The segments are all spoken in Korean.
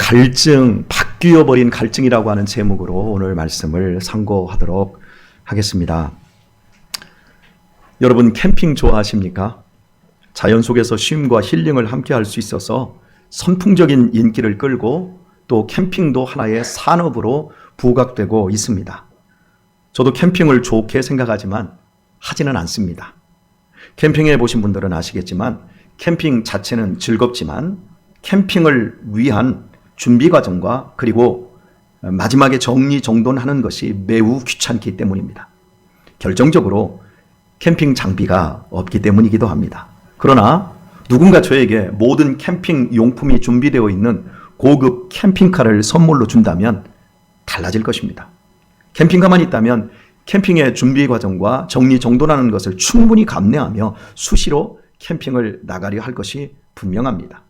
갈증, 바뀌어버린 갈증이라고 하는 제목으로 오늘 말씀을 상고하도록 하겠습니다. 여러분 캠핑 좋아하십니까? 자연 속에서 쉼과 힐링을 함께 할 수 있어서 선풍적인 인기를 끌고 또 캠핑도 하나의 산업으로 부각되고 있습니다. 저도 캠핑을 좋게 생각하지만 하지는 않습니다. 캠핑해 보신 분들은 아시겠지만 캠핑 자체는 즐겁지만 캠핑을 위한 준비 과정과 그리고 마지막에 정리정돈하는 것이 매우 귀찮기 때문입니다. 결정적으로 캠핑 장비가 없기 때문이기도 합니다. 그러나 누군가 저에게 모든 캠핑 용품이 준비되어 있는 고급 캠핑카를 선물로 준다면 달라질 것입니다. 캠핑카만 있다면 캠핑의 준비 과정과 정리정돈하는 것을 충분히 감내하며 수시로 캠핑을 나가려 할 것이 분명합니다.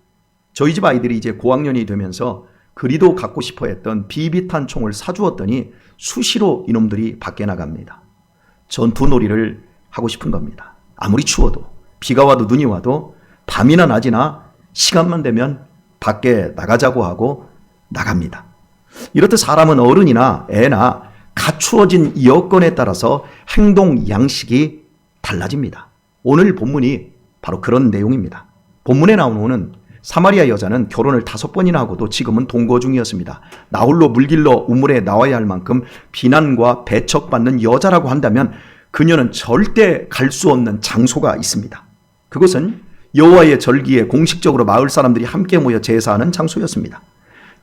저희 집 아이들이 이제 고학년이 되면서 그리도 갖고 싶어 했던 비비탄 총을 사주었더니 수시로 이놈들이 밖에 나갑니다. 전투놀이를 하고 싶은 겁니다. 아무리 추워도 비가 와도 눈이 와도 밤이나 낮이나 시간만 되면 밖에 나가자고 하고 나갑니다. 이렇듯 사람은 어른이나 애나 갖추어진 여건에 따라서 행동 양식이 달라집니다. 오늘 본문이 바로 그런 내용입니다. 본문에 나오는 사마리아 여자는 결혼을 5번이나 하고도 지금은 동거 중이었습니다. 나홀로 물길러 우물에 나와야 할 만큼 비난과 배척받는 여자라고 한다면 그녀는 절대 갈 수 없는 장소가 있습니다. 그것은 여호와의 절기에 공식적으로 마을 사람들이 함께 모여 제사하는 장소였습니다.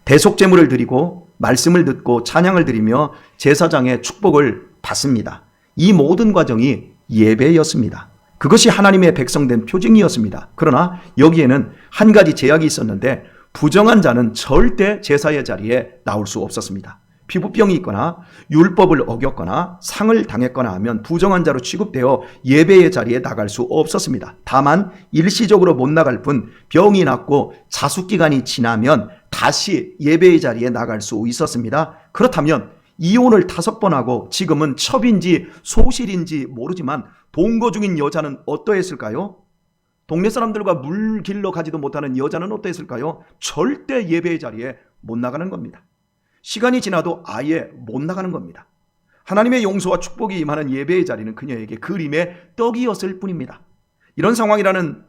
대속제물을 드리고 말씀을 듣고 찬양을 드리며 제사장의 축복을 받습니다. 이 모든 과정이 예배였습니다. 그것이 하나님의 백성된 표징이었습니다. 그러나 여기에는 한 가지 제약이 있었는데 부정한 자는 절대 제사의 자리에 나올 수 없었습니다. 피부병이 있거나 율법을 어겼거나 상을 당했거나 하면 부정한 자로 취급되어 예배의 자리에 나갈 수 없었습니다. 다만 일시적으로 못 나갈 뿐 병이 낫고 자숙기간이 지나면 다시 예배의 자리에 나갈 수 있었습니다. 그렇다면 이혼을 5번 하고 지금은 첩인지 소실인지 모르지만 동거 중인 여자는 어떠했을까요? 동네 사람들과 물 길러 가지도 못하는 여자는 어떠했을까요? 절대 예배의 자리에 못 나가는 겁니다. 시간이 지나도 아예 못 나가는 겁니다. 하나님의 용서와 축복이 임하는 예배의 자리는 그녀에게 그림의 떡이었을 뿐입니다. 이런 상황이라는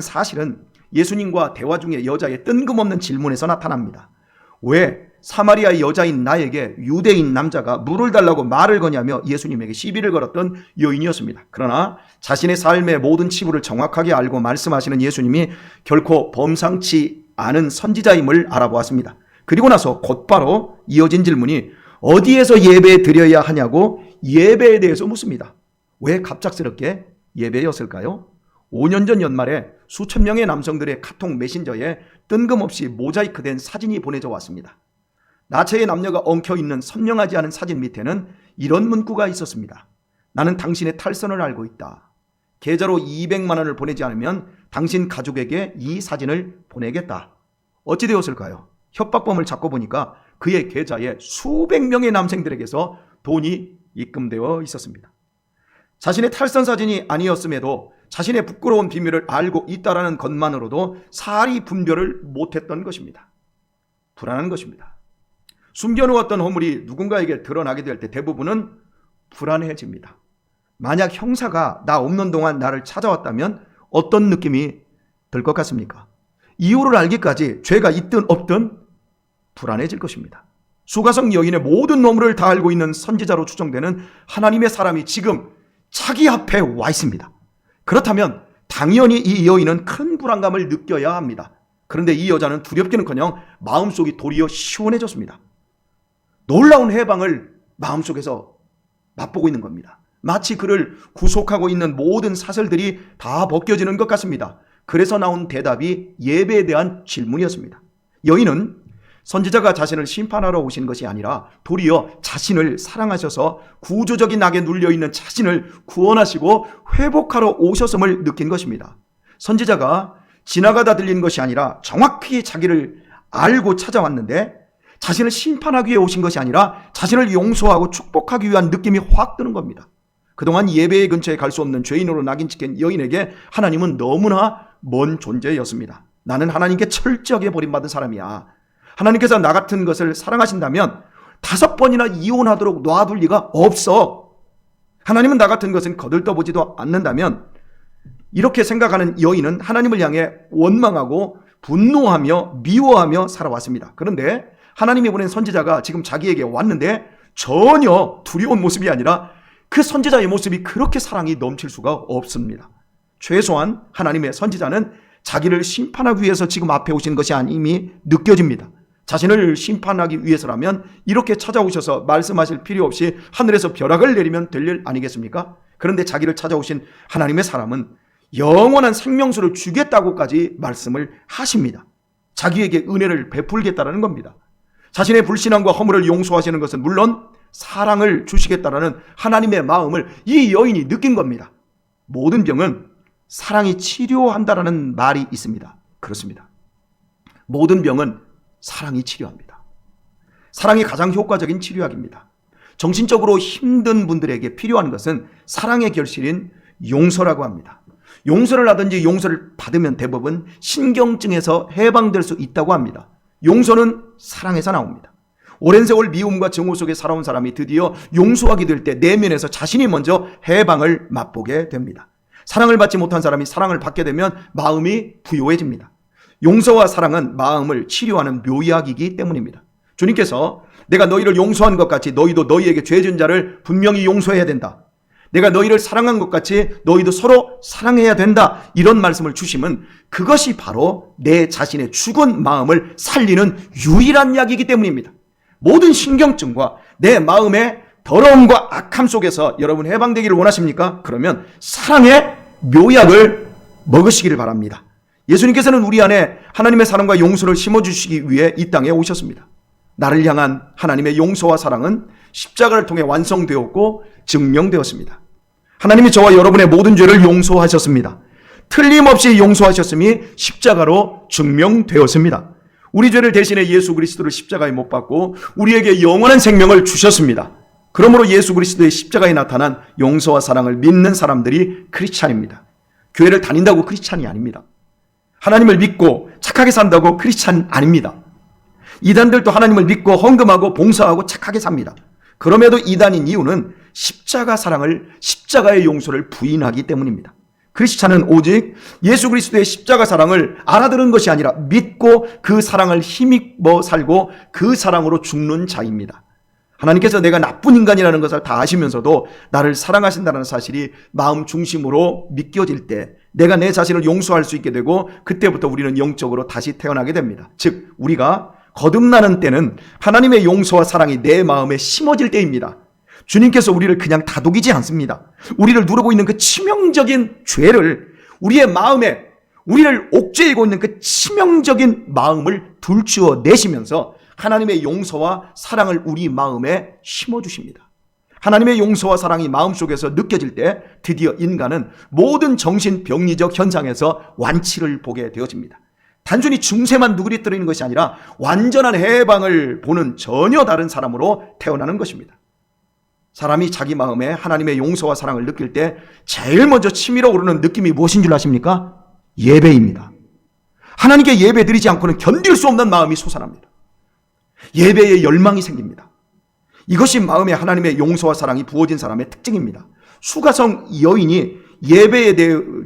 사실은 예수님과 대화 중에 여자의 뜬금없는 질문에서 나타납니다. 왜 사마리아 여자인 나에게 유대인 남자가 물을 달라고 말을 거냐며 예수님에게 시비를 걸었던 여인이었습니다. 그러나 자신의 삶의 모든 치부를 정확하게 알고 말씀하시는 예수님이 결코 범상치 않은 선지자임을 알아보았습니다. 그리고 나서 곧바로 이어진 질문이 어디에서 예배 드려야 하냐고 예배에 대해서 묻습니다. 왜 갑작스럽게 예배였을까요? 5년 전 연말에 수천 명의 남성들의 카톡 메신저에 뜬금없이 모자이크된 사진이 보내져 왔습니다. 나체의 남녀가 엉켜있는 선명하지 않은 사진 밑에는 이런 문구가 있었습니다. 나는 당신의 탈선을 알고 있다. 계좌로 200만 원을 보내지 않으면 당신 가족에게 이 사진을 보내겠다. 어찌 되었을까요? 협박범을 잡고 보니까 그의 계좌에 수백 명의 남성들에게서 돈이 입금되어 있었습니다. 자신의 탈선 사진이 아니었음에도 자신의 부끄러운 비밀을 알고 있다라는 것만으로도 사리 분별을 못했던 것입니다. 불안한 것입니다. 숨겨놓았던 허물이 누군가에게 드러나게 될 때 대부분은 불안해집니다. 만약 형사가 나 없는 동안 나를 찾아왔다면 어떤 느낌이 들 것 같습니까? 이유를 알기까지 죄가 있든 없든 불안해질 것입니다. 수가성 여인의 모든 노물을 다 알고 있는 선지자로 추정되는 하나님의 사람이 지금 자기 앞에 와 있습니다. 그렇다면 당연히 이 여인은 큰 불안감을 느껴야 합니다. 그런데 이 여자는 두렵기는커녕 마음속이 도리어 시원해졌습니다. 놀라운 해방을 마음속에서 맛보고 있는 겁니다. 마치 그를 구속하고 있는 모든 사슬들이 다 벗겨지는 것 같습니다. 그래서 나온 대답이 예배에 대한 질문이었습니다. 여인은 선지자가 자신을 심판하러 오신 것이 아니라 도리어 자신을 사랑하셔서 구조적인 악에 눌려있는 자신을 구원하시고 회복하러 오셨음을 느낀 것입니다. 선지자가 지나가다 들린 것이 아니라 정확히 자기를 알고 찾아왔는데 자신을 심판하기 위해 오신 것이 아니라 자신을 용서하고 축복하기 위한 느낌이 확 드는 겁니다. 그동안 예배의 근처에 갈 수 없는 죄인으로 낙인 찍힌 여인에게 하나님은 너무나 먼 존재였습니다. 나는 하나님께 철저하게 버림받은 사람이야. 하나님께서 나 같은 것을 사랑하신다면 5번이나 이혼하도록 놔둘 리가 없어. 하나님은 나 같은 것은 거들떠보지도 않는다면, 이렇게 생각하는 여인은 하나님을 향해 원망하고 분노하며 미워하며 살아왔습니다. 그런데 하나님이 보낸 선지자가 지금 자기에게 왔는데 전혀 두려운 모습이 아니라 그 선지자의 모습이 그렇게 사랑이 넘칠 수가 없습니다. 최소한 하나님의 선지자는 자기를 심판하기 위해서 지금 앞에 오신 것이 아님이 느껴집니다. 자신을 심판하기 위해서라면 이렇게 찾아오셔서 말씀하실 필요 없이 하늘에서 벼락을 내리면 될 일 아니겠습니까? 그런데 자기를 찾아오신 하나님의 사람은 영원한 생명수를 주겠다고까지 말씀을 하십니다. 자기에게 은혜를 베풀겠다라는 겁니다. 자신의 불신앙과 허물을 용서하시는 것은 물론 사랑을 주시겠다라는 하나님의 마음을 이 여인이 느낀 겁니다. 모든 병은 사랑이 치료한다라는 말이 있습니다. 그렇습니다. 모든 병은 사랑이 치료합니다. 사랑이 가장 효과적인 치료약입니다. 정신적으로 힘든 분들에게 필요한 것은 사랑의 결실인 용서라고 합니다. 용서를 하든지 용서를 받으면 대부분 신경증에서 해방될 수 있다고 합니다. 용서는 사랑에서 나옵니다. 오랜 세월 미움과 증오 속에 살아온 사람이 드디어 용서하게 될 때 내면에서 자신이 먼저 해방을 맛보게 됩니다. 사랑을 받지 못한 사람이 사랑을 받게 되면 마음이 부요해집니다. 용서와 사랑은 마음을 치료하는 묘약이기 때문입니다. 주님께서 내가 너희를 용서한 것 같이 너희도 너희에게 죄 지은 자를 분명히 용서해야 된다. 내가 너희를 사랑한 것 같이 너희도 서로 사랑해야 된다. 이런 말씀을 주시면 그것이 바로 내 자신의 죽은 마음을 살리는 유일한 약이기 때문입니다. 모든 신경증과 내 마음의 더러움과 악함 속에서 여러분 해방되기를 원하십니까? 그러면 사랑의 묘약을 먹으시기를 바랍니다. 예수님께서는 우리 안에 하나님의 사랑과 용서를 심어주시기 위해 이 땅에 오셨습니다. 나를 향한 하나님의 용서와 사랑은 십자가를 통해 완성되었고 증명되었습니다. 하나님이 저와 여러분의 모든 죄를 용서하셨습니다. 틀림없이 용서하셨음이 십자가로 증명되었습니다. 우리 죄를 대신해 예수 그리스도를 십자가에 못 박고 우리에게 영원한 생명을 주셨습니다. 그러므로 예수 그리스도의 십자가에 나타난 용서와 사랑을 믿는 사람들이 크리스찬입니다. 교회를 다닌다고 크리스찬이 아닙니다. 하나님을 믿고 착하게 산다고 크리스찬 아닙니다. 이단들도 하나님을 믿고 헌금하고 봉사하고 착하게 삽니다. 그럼에도 이단인 이유는 십자가 사랑을, 십자가의 용서를 부인하기 때문입니다. 크리스찬은 오직 예수 그리스도의 십자가 사랑을 알아들은 것이 아니라 믿고 그 사랑을 힘입어 살고 그 사랑으로 죽는 자입니다. 하나님께서 내가 나쁜 인간이라는 것을 다 아시면서도 나를 사랑하신다는 사실이 마음 중심으로 믿겨질 때 내가 내 자신을 용서할 수 있게 되고 그때부터 우리는 영적으로 다시 태어나게 됩니다. 즉 우리가 거듭나는 때는 하나님의 용서와 사랑이 내 마음에 심어질 때입니다. 주님께서 우리를 그냥 다독이지 않습니다. 우리를 누르고 있는 그 치명적인 죄를 우리의 마음에 우리를 옥죄이고 있는 그 치명적인 마음을 둘주어 내시면서 하나님의 용서와 사랑을 우리 마음에 심어주십니다. 하나님의 용서와 사랑이 마음속에서 느껴질 때 드디어 인간은 모든 정신병리적 현상에서 완치를 보게 되어집니다. 단순히 중세만 누그러뜨리는 것이 아니라 완전한 해방을 보는 전혀 다른 사람으로 태어나는 것입니다. 사람이 자기 마음에 하나님의 용서와 사랑을 느낄 때 제일 먼저 치밀어 오르는 느낌이 무엇인 줄 아십니까? 예배입니다. 하나님께 예배 드리지 않고는 견딜 수 없는 마음이 솟아납니다. 예배에 열망이 생깁니다. 이것이 마음에 하나님의 용서와 사랑이 부어진 사람의 특징입니다. 수가성 여인이 예배에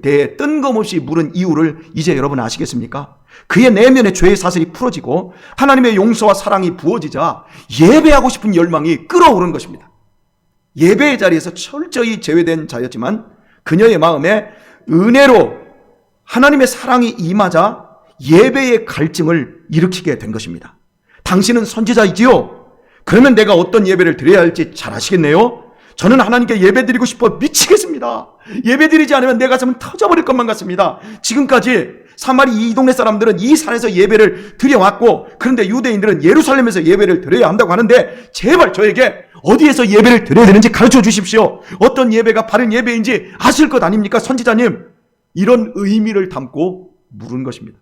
대해 뜬금없이 물은 이유를 이제 여러분 아시겠습니까? 그의 내면의 죄의 사슬이 풀어지고 하나님의 용서와 사랑이 부어지자 예배하고 싶은 열망이 끓어오른 것입니다. 예배의 자리에서 철저히 제외된 자였지만 그녀의 마음에 은혜로 하나님의 사랑이 임하자 예배의 갈증을 일으키게 된 것입니다. 당신은 선지자이지요? 그러면 내가 어떤 예배를 드려야 할지 잘 아시겠네요? 저는 하나님께 예배 드리고 싶어 미치겠습니다. 예배 드리지 않으면 내 가슴은 터져버릴 것만 같습니다. 지금까지 사마리 이 동네 사람들은 이 산에서 예배를 드려왔고 그런데 유대인들은 예루살렘에서 예배를 드려야 한다고 하는데 제발 저에게 어디에서 예배를 드려야 되는지 가르쳐 주십시오. 어떤 예배가 바른 예배인지 아실 것 아닙니까 선지자님? 이런 의미를 담고 물은 것입니다.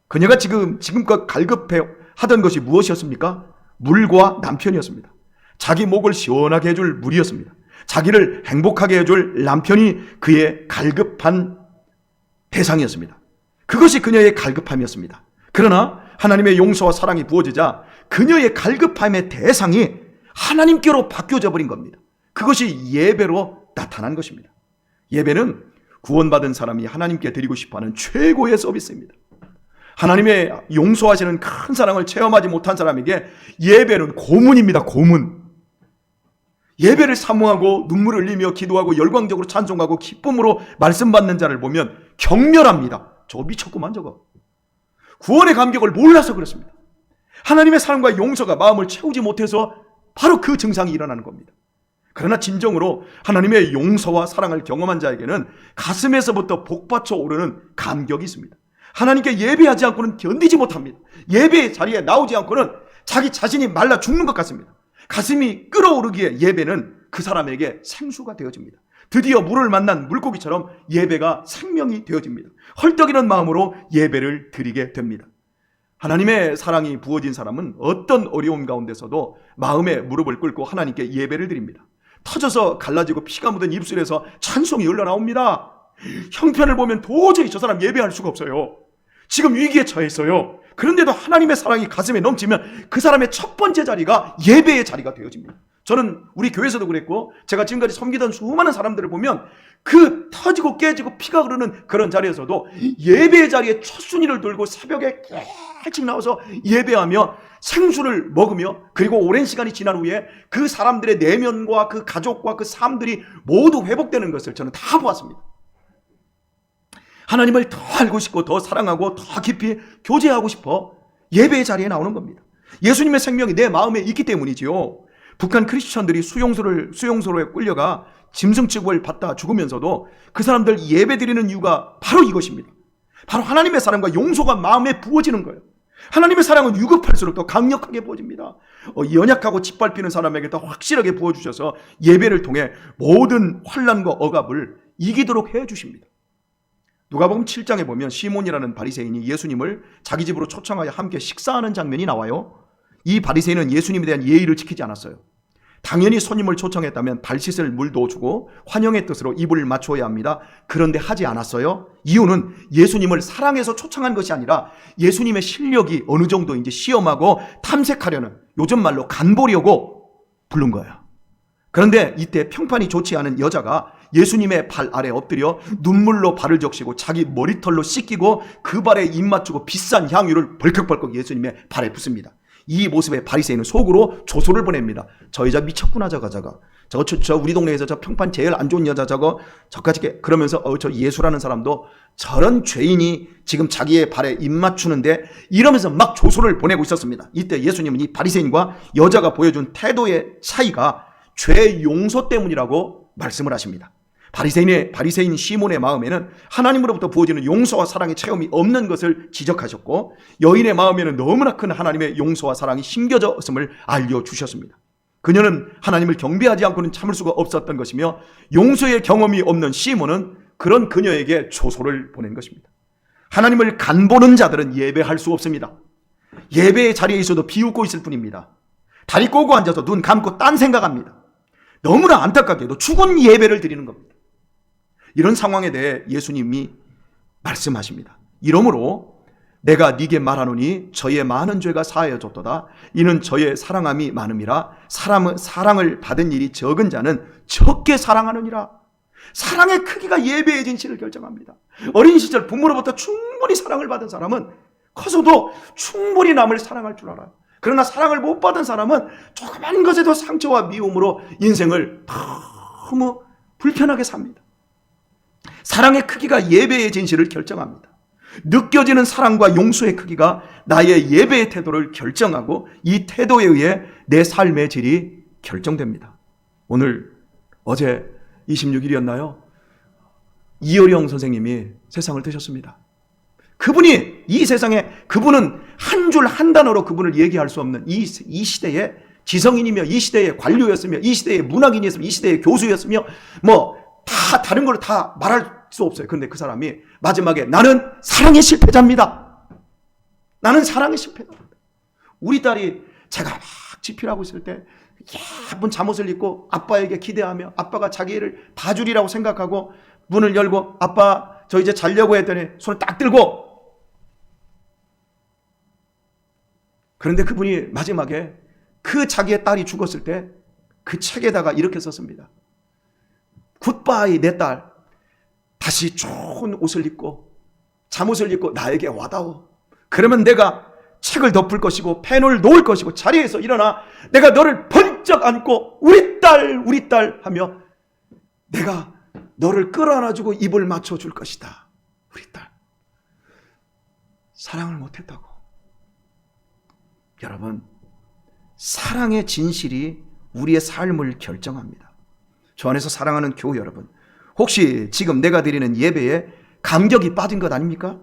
그녀가 지금껏 갈급해 하던 것이 무엇이었습니까? 물과 남편이었습니다. 자기 목을 시원하게 해줄 물이었습니다. 자기를 행복하게 해줄 남편이 그의 갈급한 대상이었습니다. 그것이 그녀의 갈급함이었습니다. 그러나 하나님의 용서와 사랑이 부어지자 그녀의 갈급함의 대상이 하나님께로 바뀌어져 버린 겁니다. 그것이 예배로 나타난 것입니다. 예배는 구원받은 사람이 하나님께 드리고 싶어하는 최고의 서비스입니다. 하나님의 용서하시는 큰 사랑을 체험하지 못한 사람에게 예배는 고문입니다. 고문. 예배를 사모하고 눈물을 흘리며 기도하고 열광적으로 찬송하고 기쁨으로 말씀 받는 자를 보면 경멸합니다. 저거 미쳤구만 저거. 구원의 감격을 몰라서 그렇습니다. 하나님의 사랑과 용서가 마음을 채우지 못해서 바로 그 증상이 일어나는 겁니다. 그러나 진정으로 하나님의 용서와 사랑을 경험한 자에게는 가슴에서부터 복받쳐 오르는 감격이 있습니다. 하나님께 예배하지 않고는 견디지 못합니다. 예배의 자리에 나오지 않고는 자기 자신이 말라 죽는 것 같습니다. 가슴이 끓어오르기에 예배는 그 사람에게 생수가 되어집니다. 드디어 물을 만난 물고기처럼 예배가 생명이 되어집니다. 헐떡이는 마음으로 예배를 드리게 됩니다. 하나님의 사랑이 부어진 사람은 어떤 어려움 가운데서도 마음의 무릎을 꿇고 하나님께 예배를 드립니다. 터져서 갈라지고 피가 묻은 입술에서 찬송이 흘러나옵니다. 형편을 보면 도저히 저 사람 예배할 수가 없어요. 지금 위기에 처했어요. 그런데도 하나님의 사랑이 가슴에 넘치면 그 사람의 첫 번째 자리가 예배의 자리가 되어집니다. 저는 우리 교회에서도 그랬고 제가 지금까지 섬기던 수많은 사람들을 보면 그 터지고 깨지고 피가 흐르는 그런 자리에서도 예배의 자리에 첫 순위를 돌고 새벽에 일찍 나와서 예배하며 생수를 먹으며 그리고 오랜 시간이 지난 후에 그 사람들의 내면과 그 가족과 그 삶들이 모두 회복되는 것을 저는 다 보았습니다. 하나님을 더 알고 싶고 더 사랑하고 더 깊이 교제하고 싶어 예배의 자리에 나오는 겁니다. 예수님의 생명이 내 마음에 있기 때문이지요. 북한 크리스천들이 수용소로에 끌려가 짐승 취급을 받다 죽으면서도 그 사람들 예배 드리는 이유가 바로 이것입니다. 바로 하나님의 사랑과 용서가 마음에 부어지는 거예요. 하나님의 사랑은 유급할수록 더 강력하게 부어집니다. 연약하고 짓밟히는 사람에게 더 확실하게 부어주셔서 예배를 통해 모든 환난과 억압을 이기도록 해주십니다. 누가복음 7장에 보면 시몬이라는 바리새인이 예수님을 자기 집으로 초청하여 함께 식사하는 장면이 나와요. 이 바리새인은 예수님에 대한 예의를 지키지 않았어요. 당연히 손님을 초청했다면 발 씻을 물도 주고 환영의 뜻으로 입을 맞춰야 합니다. 그런데 하지 않았어요. 이유는 예수님을 사랑해서 초청한 것이 아니라 예수님의 실력이 어느 정도인지 시험하고 탐색하려는, 요즘 말로 간보려고 부른 거예요. 그런데 이때 평판이 좋지 않은 여자가 예수님의 발 아래 엎드려 눈물로 발을 적시고 자기 머리털로 씻기고 그 발에 입 맞추고 비싼 향유를 벌컥벌컥 예수님의 발에 붓습니다. 이 모습에 바리새인은 속으로 조소를 보냅니다. 저 여자 미쳤구나. 저거 저 우리 동네에서 저 평판 제일 안 좋은 여자 저까지 그러면서 저 예수라는 사람도 저런 죄인이 지금 자기의 발에 입 맞추는데 이러면서 막 조소를 보내고 있었습니다. 이때 예수님은 이 바리새인과 여자가 보여준 태도의 차이가 죄 용서 때문이라고 말씀을 하십니다. 바리새인 시몬의 마음에는 하나님으로부터 부어지는 용서와 사랑의 체험이 없는 것을 지적하셨고, 여인의 마음에는 너무나 큰 하나님의 용서와 사랑이 심겨져 있음을 알려주셨습니다. 그녀는 하나님을 경배하지 않고는 참을 수가 없었던 것이며, 용서의 경험이 없는 시몬은 그런 그녀에게 조소를 보낸 것입니다. 하나님을 간보는 자들은 예배할 수 없습니다. 예배의 자리에 있어도 비웃고 있을 뿐입니다. 다리 꼬고 앉아서 눈 감고 딴 생각합니다. 너무나 안타깝게도 죽은 예배를 드리는 겁니다. 이런 상황에 대해 예수님이 말씀하십니다. 이러므로 내가 네게 말하노니 저의 많은 죄가 사하여졌도다. 이는 저의 사랑함이 많음이라. 사랑을 받은 일이 적은 자는 적게 사랑하느니라. 사랑의 크기가 예배의 진실을 결정합니다. 어린 시절 부모로부터 충분히 사랑을 받은 사람은 커서도 충분히 남을 사랑할 줄 알아요. 그러나 사랑을 못 받은 사람은 조그만 것에도 상처와 미움으로 인생을 너무 불편하게 삽니다. 사랑의 크기가 예배의 진실을 결정합니다. 느껴지는 사랑과 용서의 크기가 나의 예배의 태도를 결정하고 이 태도에 의해 내 삶의 질이 결정됩니다. 어제 26일이었나요? 이어령 선생님이 세상을 뜨셨습니다. 이 세상에 그분은 한 줄 한 단어로 그분을 얘기할 수 없는 이 시대의 지성인이며 이 시대의 관료였으며 이 시대의 문학인이었으며 이 시대의 교수였으며 다 다른 걸 다 말할 수 없어요. 그런데 그 사람이 마지막에 나는 사랑의 실패자입니다. 나는 사랑의 실패자입니다. 우리 딸이 제가 막 집필하고 있을 때 예쁜 잠옷을 입고 아빠에게 기대하며 아빠가 자기를 봐주리라고 생각하고 문을 열고 아빠 저 이제 자려고 했더니 손을 딱 들고 그런데 그분이 마지막에 그 자기의 딸이 죽었을 때 그 책에다가 이렇게 썼습니다. 굿바이 내 딸, 다시 좋은 옷을 입고 잠옷을 입고 나에게 와다오. 그러면 내가 책을 덮을 것이고 펜을 놓을 것이고 자리에서 일어나 내가 너를 번쩍 안고 우리 딸 하며 내가 너를 끌어안아주고 입을 맞춰줄 것이다. 우리 딸. 사랑을 못했다고. 여러분, 사랑의 진실이 우리의 삶을 결정합니다. 저 안에서 사랑하는 교회 여러분, 혹시 지금 내가 드리는 예배에 감격이 빠진 것 아닙니까?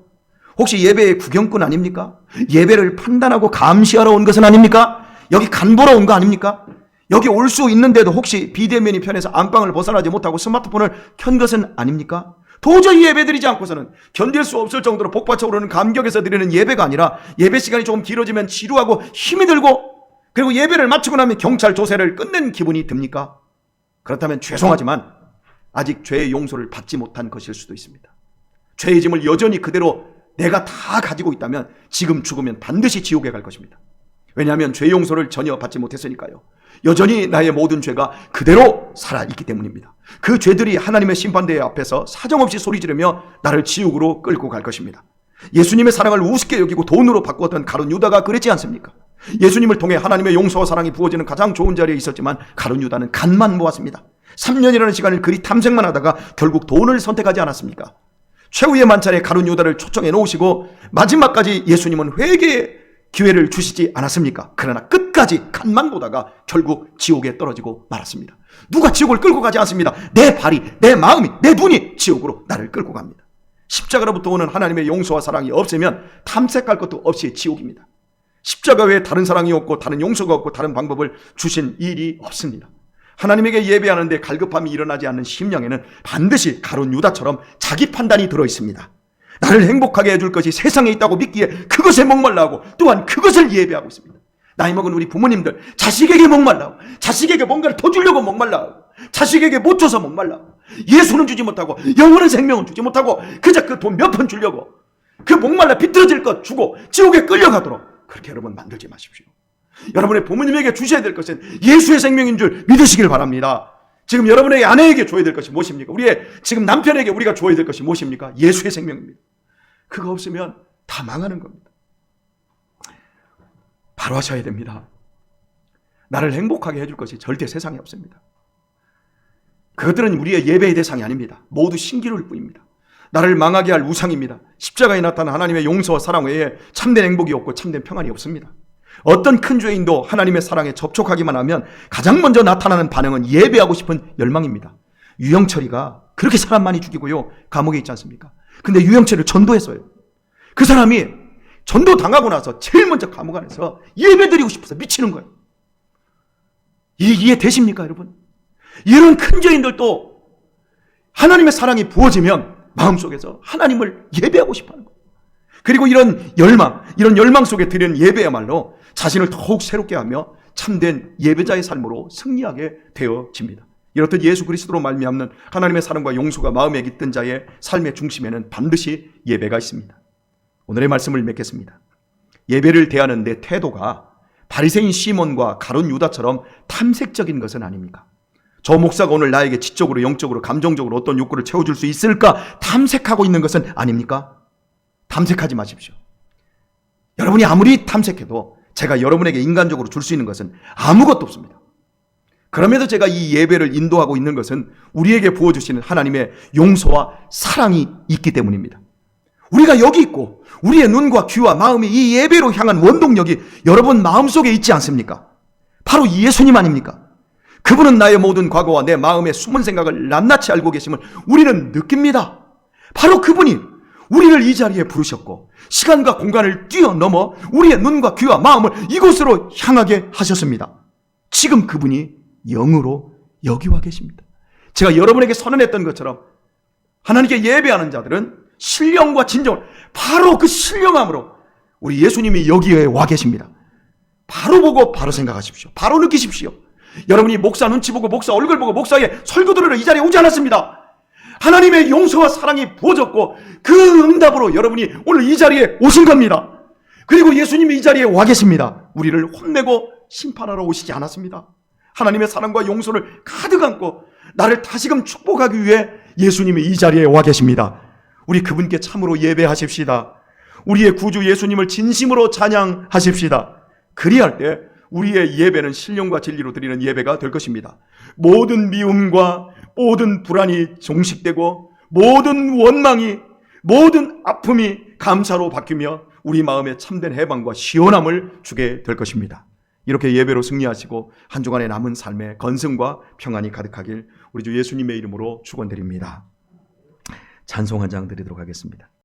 혹시 예배의 구경꾼 아닙니까? 예배를 판단하고 감시하러 온 것은 아닙니까? 여기 간 보러 온 거 아닙니까? 여기 올 수 있는데도 혹시 비대면이 편해서 안방을 벗어나지 못하고 스마트폰을 켠 것은 아닙니까? 도저히 예배드리지 않고서는 견딜 수 없을 정도로 복받쳐 오르는 감격에서 드리는 예배가 아니라 예배 시간이 조금 길어지면 지루하고 힘이 들고 그리고 예배를 마치고 나면 경찰 조세를 끝낸 기분이 듭니까? 그렇다면 죄송하지만 아직 죄의 용서를 받지 못한 것일 수도 있습니다. 죄의 짐을 여전히 그대로 내가 다 가지고 있다면 지금 죽으면 반드시 지옥에 갈 것입니다. 왜냐하면 죄 용서를 전혀 받지 못했으니까요. 여전히 나의 모든 죄가 그대로 살아있기 때문입니다. 그 죄들이 하나님의 심판대회 앞에서 사정없이 소리 지르며 나를 지옥으로 끌고 갈 것입니다. 예수님의 사랑을 우습게 여기고 돈으로 바꾸었던 가룟 유다가 그랬지 않습니까? 예수님을 통해 하나님의 용서와 사랑이 부어지는 가장 좋은 자리에 있었지만 가룟 유다는 간만 모았습니다. 3년이라는 시간을 그리 탐색만 하다가 결국 돈을 선택하지 않았습니까? 최후의 만찬에 가룟 유다를 초청해 놓으시고 마지막까지 예수님은 회개의 기회를 주시지 않았습니까? 그러나 끝까지 간만 보다가 결국 지옥에 떨어지고 말았습니다. 누가 지옥을 끌고 가지 않습니다. 내 발이, 내 마음이, 내 눈이 지옥으로 나를 끌고 갑니다. 십자가로부터 오는 하나님의 용서와 사랑이 없으면 탐색할 것도 없이 지옥입니다. 십자가 외에 다른 사랑이 없고 다른 용서가 없고 다른 방법을 주신 일이 없습니다. 하나님에게 예배하는데 갈급함이 일어나지 않는 심령에는 반드시 가룟 유다처럼 자기 판단이 들어있습니다. 나를 행복하게 해줄 것이 세상에 있다고 믿기에 그것에 목말라하고 또한 그것을 예배하고 있습니다. 나이 먹은 우리 부모님들 자식에게 목말라하고 자식에게 뭔가를 더 주려고 목말라하고 자식에게 못 줘서 목말라하고 예수는 주지 못하고 영원한 생명은 주지 못하고 그저 그 돈 몇 푼 주려고 그 목말라 비틀어질 것 주고 지옥에 끌려가도록 그렇게 여러분 만들지 마십시오. 여러분의 부모님에게 주셔야 될 것은 예수의 생명인 줄 믿으시길 바랍니다. 지금 여러분에게 아내에게 줘야 될 것이 무엇입니까? 우리의 지금 남편에게 우리가 줘야 될 것이 무엇입니까? 예수의 생명입니다. 그거 없으면 다 망하는 겁니다. 바로 하셔야 됩니다. 나를 행복하게 해줄 것이 절대 세상에 없습니다. 그것들은 우리의 예배의 대상이 아닙니다. 모두 신기루일 뿐입니다. 나를 망하게 할 우상입니다. 십자가에 나타난 하나님의 용서와 사랑 외에 참된 행복이 없고 참된 평안이 없습니다. 어떤 큰 죄인도 하나님의 사랑에 접촉하기만 하면 가장 먼저 나타나는 반응은 예배하고 싶은 열망입니다. 유영철이가 그렇게 사람 많이 죽이고요. 감옥에 있지 않습니까? 근데 유영철을 전도했어요. 그 사람이 전도 당하고 나서 제일 먼저 감옥 안에서 예배드리고 싶어서 미치는 거예요. 이해되십니까, 여러분? 이런 큰 죄인들도 하나님의 사랑이 부어지면 마음속에서 하나님을 예배하고 싶어하는 거예요. 그리고 이런 열망 속에 드리는 예배야말로 자신을 더욱 새롭게 하며 참된 예배자의 삶으로 승리하게 되어집니다. 이렇듯 예수 그리스도로 말미암는 하나님의 사랑과 용서가 마음에 깃든 자의 삶의 중심에는 반드시 예배가 있습니다. 오늘의 말씀을 맺겠습니다. 예배를 대하는 내 태도가 바리새인 시몬과 가룟 유다처럼 탐색적인 것은 아닙니까? 저 목사가 오늘 나에게 지적으로, 영적으로, 감정적으로 어떤 욕구를 채워줄 수 있을까 탐색하고 있는 것은 아닙니까? 탐색하지 마십시오. 여러분이 아무리 탐색해도 제가 여러분에게 인간적으로 줄 수 있는 것은 아무것도 없습니다. 그럼에도 제가 이 예배를 인도하고 있는 것은 우리에게 부어주시는 하나님의 용서와 사랑이 있기 때문입니다. 우리가 여기 있고 우리의 눈과 귀와 마음이 이 예배로 향한 원동력이 여러분 마음속에 있지 않습니까? 바로 예수님 아닙니까? 그분은 나의 모든 과거와 내 마음의 숨은 생각을 낱낱이 알고 계심을 우리는 느낍니다. 바로 그분이 우리를 이 자리에 부르셨고 시간과 공간을 뛰어넘어 우리의 눈과 귀와 마음을 이곳으로 향하게 하셨습니다. 지금 그분이 영으로 여기 와 계십니다. 제가 여러분에게 선언했던 것처럼 하나님께 예배하는 자들은 신령과 진정을 바로 그 신령함으로 우리 예수님이 여기에 와 계십니다. 바로 보고 바로 생각하십시오. 바로 느끼십시오. 여러분이 목사 눈치 보고 목사 얼굴 보고 목사의 설교 들으러 이 자리에 오지 않았습니다. 하나님의 용서와 사랑이 부어졌고 그 응답으로 여러분이 오늘 이 자리에 오신 겁니다. 그리고 예수님이 이 자리에 와 계십니다. 우리를 혼내고 심판하러 오시지 않았습니다. 하나님의 사랑과 용서를 가득 안고 나를 다시금 축복하기 위해 예수님이 이 자리에 와 계십니다. 우리 그분께 참으로 예배하십시다. 우리의 구주 예수님을 진심으로 찬양하십시다. 그리할 때 우리의 예배는 신령과 진리로 드리는 예배가 될 것입니다. 모든 미움과 모든 불안이 종식되고 모든 원망이, 모든 아픔이 감사로 바뀌며 우리 마음에 참된 해방과 시원함을 주게 될 것입니다. 이렇게 예배로 승리하시고 한 주간의 남은 삶에 건승과 평안이 가득하길 우리 주 예수님의 이름으로 축원드립니다. 찬송 한 장 드리도록 하겠습니다.